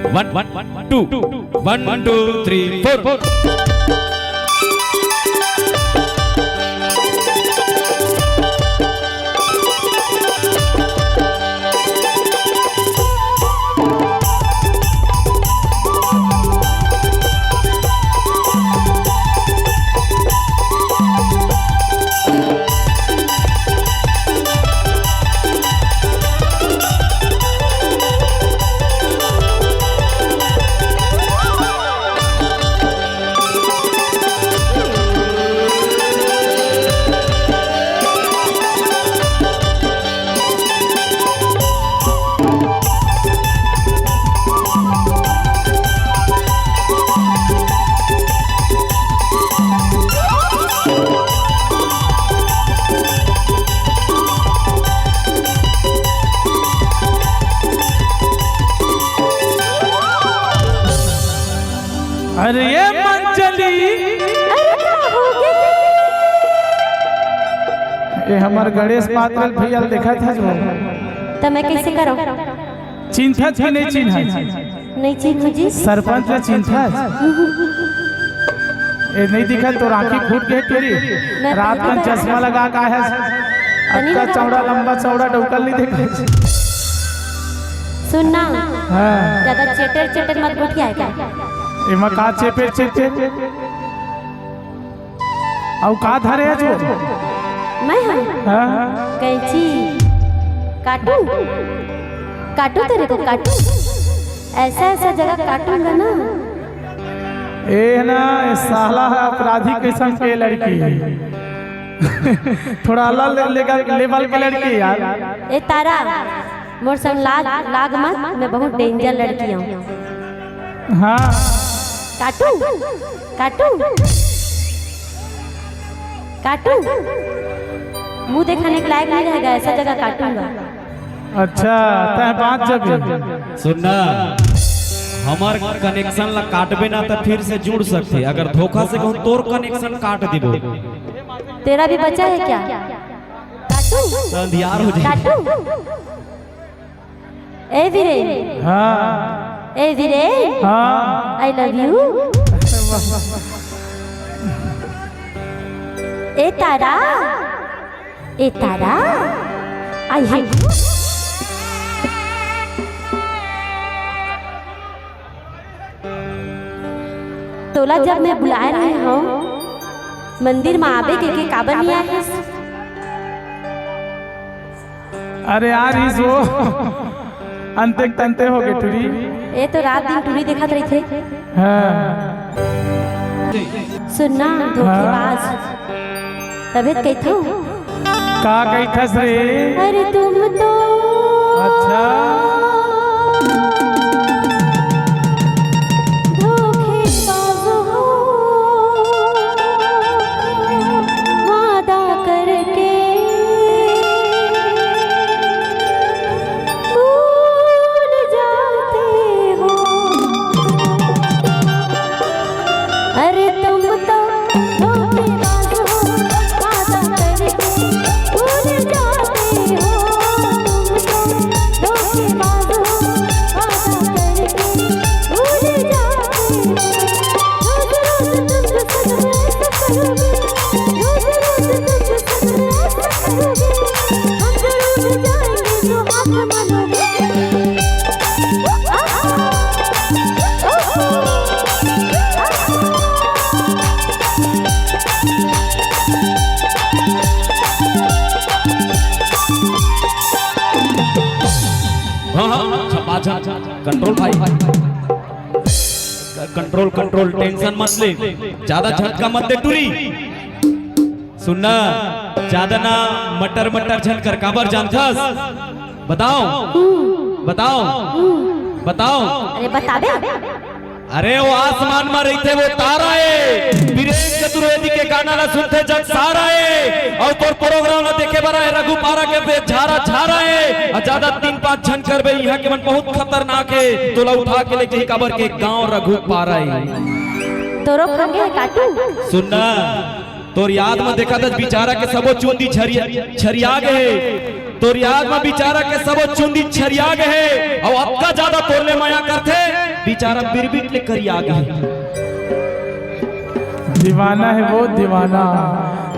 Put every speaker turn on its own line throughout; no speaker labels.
1 2 1 2 3 4
अरे ये मंजली ये हमार गणेश पात्र भैया देखा था जो
तो मैं कैसे करूं?
चिंता थी नहीं चिन्हा
नहीं चिन्ह जी
सरपंच ने चिंता ये नहीं दिखा तो राखी फूट गई तेरी रात में चश्मा लगा का है अच्छा चौड़ा लंबा चौड़ा डोकल नहीं देखा
सुनना
हां
ज्यादा चेटर चेटर मत बैठिया क्या
एमा का चेपे चेपे औ का धरे है जो
मैं हां कैंची काटूं काटूं तेरे को काटूं ऐसा ऐसा जगह काटूंगा ना
ए ना ये साला है अपराधी किस्म के लड़की थोड़ा अलग लेवल की लड़की यार
ए तारा मोर संग लाग मत मैं बहुत डेंजर लड़की हूं
हां
काटूं काटूं काटूं मुंह दिखाने के लायक नहीं रहेगा ऐसा जगह काटूंगा
अच्छा तय बात जब
सुनना हमार कनेक्शन ला काटबे ना तो फिर से जुड़ सकते अगर धोखा से कहूं तोर कनेक्शन काट देबो
तेरा भी बच्चा है क्या काटूं
अंधियार हो जाए
काटूं ए वीरे
हां
ए वीरे
हां
आई लव यू ए तारा आई है तोला जब मैं बुला रही हूँ मंदिर में आवे के काबर नहीं आए
अरे यार इस वो अंते तंते हो गए टुरी
ये तो रात दिन टूरी देखत रही थे
हां
सुनना धोखेबाज तबीयत कैथो
का कैथस रे
अरे तुम तो
अच्छा
धोखेबाज हो वादा करके भूल जाते हो अरे तुम तो धोखेबाज हो वादा करके भूल जाते हो तुम तो धोखेबाज हो वादा करके भूल जाते हो रोज रोज तुम सच में ऐसा करोगे रोज रोज तुम सच में ऐसा करोगे हम जरूर जाएंगे जो हाथ मानोगे
कंट्रोल भाई कंट्रोल कंट्रोल टेंशन मत ले ज्यादा झटका मत दे टूरी सुनना ज्यादा ना मटर मटर झटकर काबर जानथस बताओ बताओ बताओ
अरे बताबे
अरे वो आसमान में रही थे वो तारा है वीरेंद्र चतुर्वेदी के गाना ला सुनते जग सारा है और तोर प्रोग्राम ला देखे बरा है रघुपारा के पे झारा झारा है और ज्यादा 3-5 झन करबे यहाँ के मन बहुत खतरनाक है तोला उठा के लेके काबर के गांव रघुपारा है
तोरो खंगे काटू
सुनना तोर याद में देखा था बेचारा के सबो चुंदी छरिया गए तोर याद में बेचारा के सबो चुंदी छरिया गए और अक्का ज्यादा तोरले माया करते बेचारा बिरबिट लेकर आ गए।
दीवाना है वो दीवाना,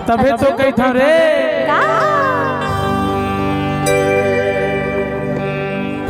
तबे तो कहता रे